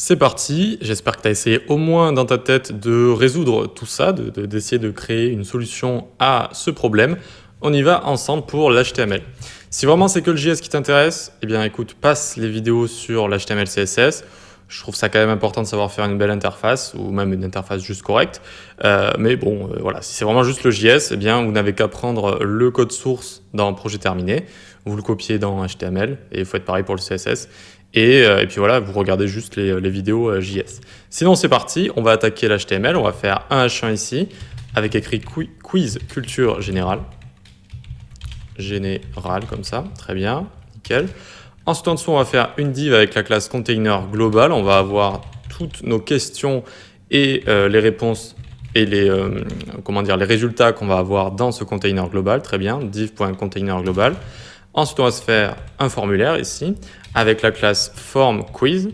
C'est parti, j'espère que tu as essayé au moins dans ta tête de résoudre tout ça, d'essayer de créer une solution à ce problème. On y va ensemble pour l'HTML. Si vraiment c'est que le JS qui t'intéresse, eh bien écoute, passe les vidéos sur l'HTML CSS. Je trouve ça quand même important de savoir faire une belle interface ou même une interface juste correcte. Mais bon, voilà, si c'est vraiment juste le JS, eh bien vous n'avez qu'à prendre le code source dans Projet terminé, vous le copiez dans HTML et il faut être pareil pour le CSS. Et puis voilà, vous regardez juste les vidéos JS. Sinon, c'est parti, on va attaquer l'HTML. On va faire un H1 ici, avec écrit quiz culture générale. Générale, comme ça, très bien, nickel. Ensuite, en dessous, on va faire une div avec la classe container global. On va avoir toutes nos questions et les réponses et les résultats qu'on va avoir dans ce container global. Très bien, div.container global. Ensuite, on va se faire un formulaire ici avec la classe form quiz.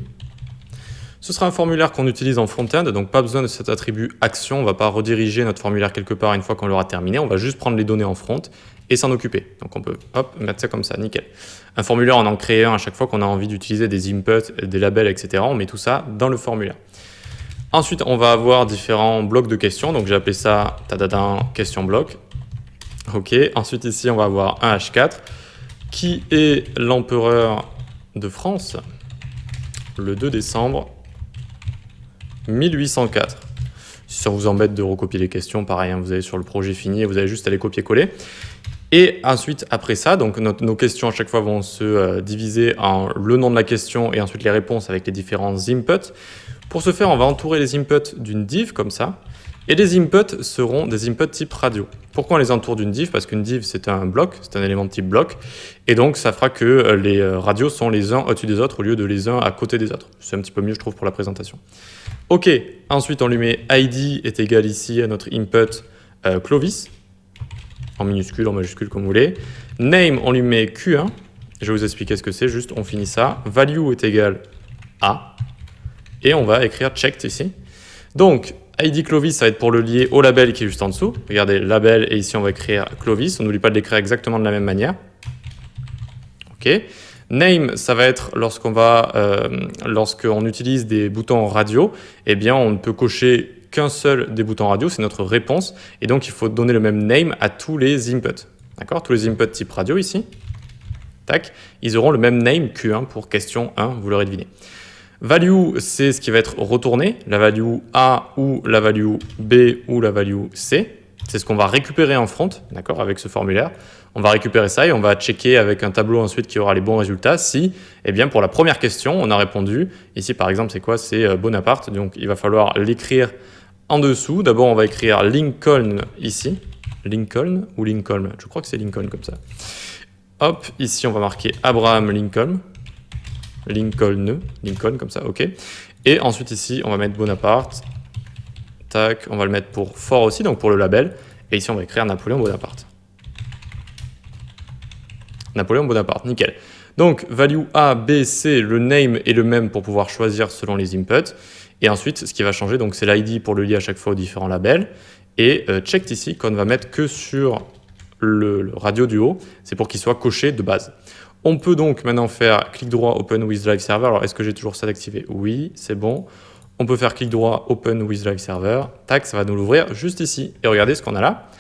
Ce sera un formulaire qu'on utilise en front-end, donc pas besoin de cet attribut action. On ne va pas rediriger notre formulaire quelque part une fois qu'on l'aura terminé. On va juste prendre les données en front et s'en occuper. Donc on peut hop, mettre ça comme ça, nickel. Un formulaire, on en crée un à chaque fois qu'on a envie d'utiliser des inputs, des labels, etc. On met tout ça dans le formulaire. Ensuite, on va avoir différents blocs de questions. Donc j'ai appelé ça question bloc. OK. Ensuite, ici, on va avoir un H4. Qui est l'empereur de France le 2 décembre 1804. Si ça vous embête de recopier les questions, pareil, hein, vous allez sur le projet fini et vous avez juste à les copier-coller. Et ensuite, après ça, donc nos questions à chaque fois vont se diviser en le nom de la question et ensuite les réponses avec les différents inputs. Pour ce faire, on va entourer les inputs d'une div comme ça. Et les inputs seront des inputs type radio. Pourquoi on les entoure d'une div? Parce qu'une div, c'est un bloc, c'est un élément de type bloc. Et donc, ça fera que les radios sont les uns au-dessus des autres au lieu de les uns à côté des autres. C'est un petit peu mieux, je trouve, pour la présentation. OK, ensuite, on lui met ID est égal ici à notre input Clovis, en minuscule, en majuscule, comme vous voulez. Name, on lui met Q1. Je vais vous expliquer ce que c'est, juste on finit ça. Value est égal à. Et on va écrire checked ici. Donc, ID Clovis, ça va être pour le lier au label qui est juste en dessous. Regardez, label, et ici on va écrire Clovis. On n'oublie pas de l'écrire exactement de la même manière. OK. Name, ça va être lorsqu'on utilise des boutons radio, eh bien on ne peut cocher qu'un seul des boutons radio, c'est notre réponse. Et donc il faut donner le même name à tous les inputs. D'accord? Tous les inputs type radio ici. Tac. Ils auront le même name Q1 pour question 1, vous l'aurez deviné. Value, c'est ce qui va être retourné, la value A ou la value B ou la value C. C'est ce qu'on va récupérer en front, d'accord, avec ce formulaire. On va récupérer ça et on va checker avec un tableau ensuite qui aura les bons résultats si, eh bien, pour la première question, on a répondu. Ici, par exemple, c'est quoi? C'est Bonaparte. Donc, il va falloir l'écrire en dessous. D'abord, on va écrire Lincoln ici. Lincoln ou Lincoln? Je crois que c'est Lincoln comme ça. Hop, ici, on va marquer Abraham Lincoln. Lincoln comme ça, OK. Et ensuite ici, on va mettre Bonaparte. Tac, on va le mettre pour fort aussi, donc pour le label. Et ici, on va écrire Napoléon Bonaparte. Napoléon Bonaparte, nickel. Donc, value A, B, C, le name est le même pour pouvoir choisir selon les inputs. Et ensuite, ce qui va changer, donc c'est l'ID pour le lier à chaque fois aux différents labels. Et checked ici, qu'on ne va mettre que sur le radio du haut, c'est pour qu'il soit coché de base. On peut donc maintenant faire clic droit Open with Live Server. Alors, est-ce que j'ai toujours ça d'activé? Oui, c'est bon. On peut faire clic droit Open with Live Server. Tac, ça va nous l'ouvrir juste ici. Et regardez ce qu'on a là.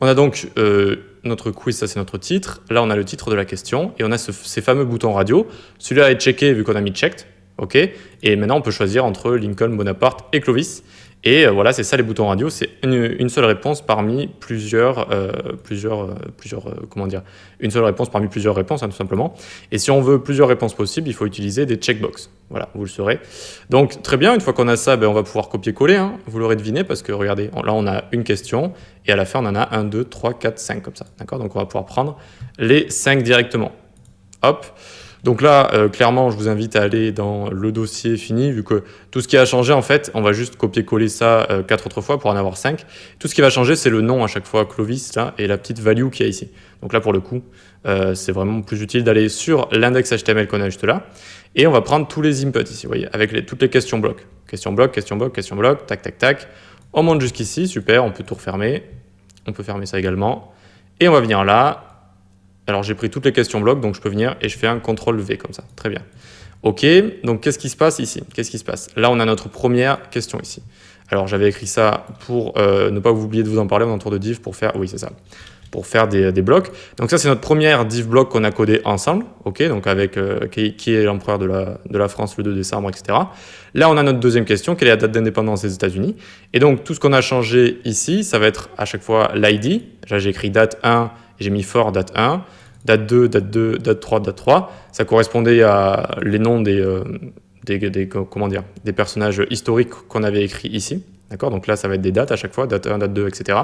On a donc notre quiz, ça c'est notre titre. Là, on a le titre de la question et on a ces fameux boutons radio. Celui-là est checké vu qu'on a mis checked. OK. Et maintenant, on peut choisir entre Lincoln, Bonaparte et Clovis. Et voilà, c'est ça les boutons radio, c'est une seule réponse parmi une seule réponse parmi plusieurs réponses, hein, tout simplement. Et si on veut plusieurs réponses possibles, il faut utiliser des checkbox. Voilà, vous le saurez. Donc, très bien, une fois qu'on a ça, on va pouvoir copier-coller, hein, vous l'aurez deviné, parce que regardez, là, on a une question, et à la fin, on en a 1, 2, 3, 4, 5, comme ça. D'accord? Donc, on va pouvoir prendre les 5 directement. Hop. Donc là, clairement, je vous invite à aller dans le dossier fini, vu que tout ce qui a changé, en fait, on va juste copier-coller ça 4 autres fois pour en avoir 5. Tout ce qui va changer, c'est le nom à chaque fois, Clovis, là, et la petite value qu'il y a ici. Donc là, pour le coup, c'est vraiment plus utile d'aller sur l'index HTML qu'on a juste là, et on va prendre tous les inputs ici, vous voyez, avec toutes les questions blocs. Question bloc, question bloc, question bloc, tac, tac, tac. On monte jusqu'ici, super, on peut tout refermer. On peut fermer ça également. Et on va venir là. Alors j'ai pris toutes les questions blocs, donc je peux venir et je fais un CTRL V comme ça. Très bien. Ok, donc qu'est-ce qui se passe ici? Qu'est-ce qui se passe? Là, on a notre première question ici. Alors, j'avais écrit ça pour ne pas vous oublier de vous en parler, on a un tour de div pour faire, oui, c'est ça, pour faire des blocs. Donc ça, c'est notre première div bloc qu'on a codé ensemble, ok, donc avec qui est l'empereur de la France le 2 décembre, etc. Là, on a notre deuxième question, quelle est la date d'indépendance des États-Unis? Et donc, tout ce qu'on a changé ici, ça va être à chaque fois l'ID. Là, j'ai écrit date 1 et j'ai mis for date 1. Date 2, date 2, date 3, date 3. Ça correspondait à les noms comment dire, des personnages historiques qu'on avait écrits ici. D'accord? Donc là, ça va être des dates à chaque fois, date 1, date 2, etc.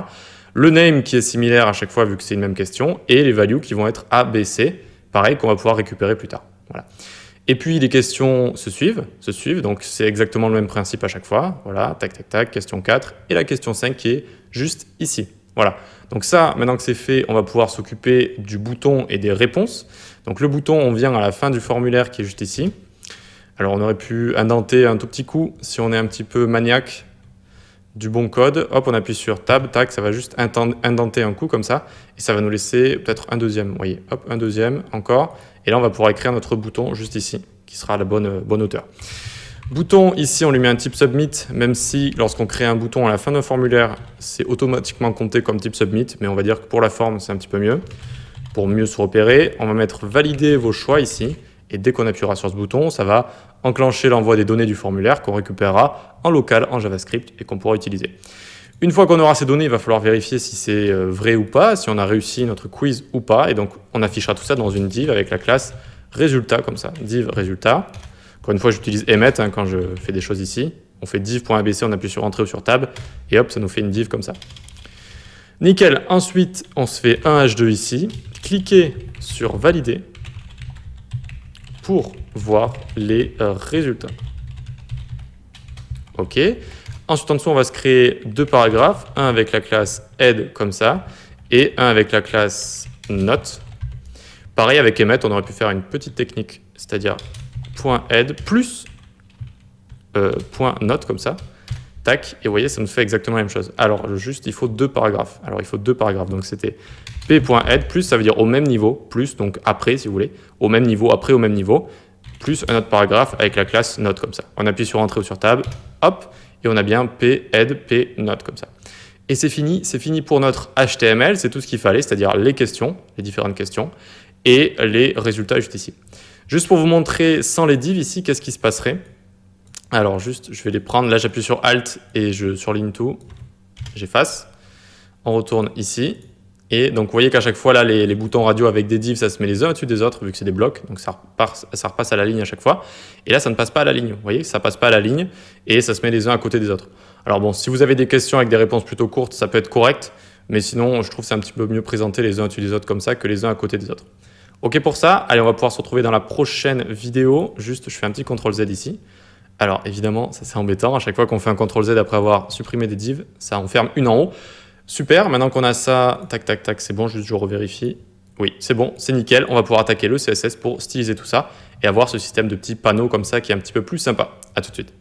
Le name qui est similaire à chaque fois vu que c'est une même question. Et les values qui vont être A, B, C. Pareil, qu'on va pouvoir récupérer plus tard. Voilà. Et puis les questions se suivent. Donc c'est exactement le même principe à chaque fois. Voilà, tac, tac, tac, question 4. Et la question 5 qui est juste ici. Voilà. Donc ça, maintenant que c'est fait, on va pouvoir s'occuper du bouton et des réponses. Donc le bouton, on vient à la fin du formulaire qui est juste ici. Alors on aurait pu indenter un tout petit coup si on est un petit peu maniaque du bon code. Hop, on appuie sur Tab, tac, ça va juste indenter un coup comme ça. Et ça va nous laisser peut-être un deuxième. Vous voyez, hop, un deuxième, encore. Et là, on va pouvoir écrire notre bouton juste ici, qui sera à la bonne hauteur. Bouton, ici, on lui met un type submit, même si lorsqu'on crée un bouton à la fin d'un formulaire, c'est automatiquement compté comme type submit, mais on va dire que pour la forme, c'est un petit peu mieux. Pour mieux se repérer, on va mettre valider vos choix ici, et dès qu'on appuiera sur ce bouton, ça va enclencher l'envoi des données du formulaire qu'on récupérera en local en JavaScript et qu'on pourra utiliser. Une fois qu'on aura ces données, il va falloir vérifier si c'est vrai ou pas, si on a réussi notre quiz ou pas, et donc on affichera tout ça dans une div avec la classe résultat, comme ça, div résultat. Encore une fois, j'utilise emmet quand je fais des choses ici. On fait div.abc, on appuie sur entrée ou sur tab, et hop, ça nous fait une div comme ça. Nickel. Ensuite, on se fait un H2 ici. Cliquez sur valider pour voir les résultats. OK. Ensuite, en dessous, on va se créer deux paragraphes, un avec la classe head comme ça, et un avec la classe note. Pareil, avec emmet, on aurait pu faire une petite technique, c'est-à-dire .head plus .note comme ça. Tac, et vous voyez, ça nous fait exactement la même chose. Alors, juste, il faut deux paragraphes. Donc, c'était p.head plus, ça veut dire au même niveau, plus, donc après, si vous voulez, au même niveau, après au même niveau, plus un autre paragraphe avec la classe note comme ça. On appuie sur entrée ou sur tab, hop, et on a bien p.head, p.note comme ça. Et c'est fini pour notre HTML, c'est tout ce qu'il fallait, c'est-à-dire les questions, les différentes questions, et les résultats juste ici. Juste pour vous montrer sans les divs ici, qu'est-ce qui se passerait? Alors juste, je vais les prendre, là j'appuie sur Alt et je surligne tout, j'efface, on retourne ici, et donc vous voyez qu'à chaque fois là les boutons radio avec des divs ça se met les uns au-dessus des autres vu que c'est des blocs, donc ça repasse à la ligne à chaque fois, et là ça ne passe pas à la ligne, vous voyez, ça passe pas à la ligne et ça se met les uns à côté des autres. Alors bon, si vous avez des questions avec des réponses plutôt courtes, ça peut être correct, mais sinon je trouve que c'est un petit peu mieux présenté les uns au-dessus des autres comme ça que les uns à côté des autres. Ok pour ça, allez on va pouvoir se retrouver dans la prochaine vidéo, juste je fais un petit CTRL-Z ici. Alors évidemment, ça c'est embêtant, à chaque fois qu'on fait un CTRL-Z après avoir supprimé des divs, ça en ferme une en haut. Super, maintenant qu'on a ça, tac tac tac, c'est bon, juste je revérifie. Oui, c'est bon, c'est nickel, on va pouvoir attaquer le CSS pour styliser tout ça et avoir ce système de petits panneaux comme ça qui est un petit peu plus sympa. À tout de suite.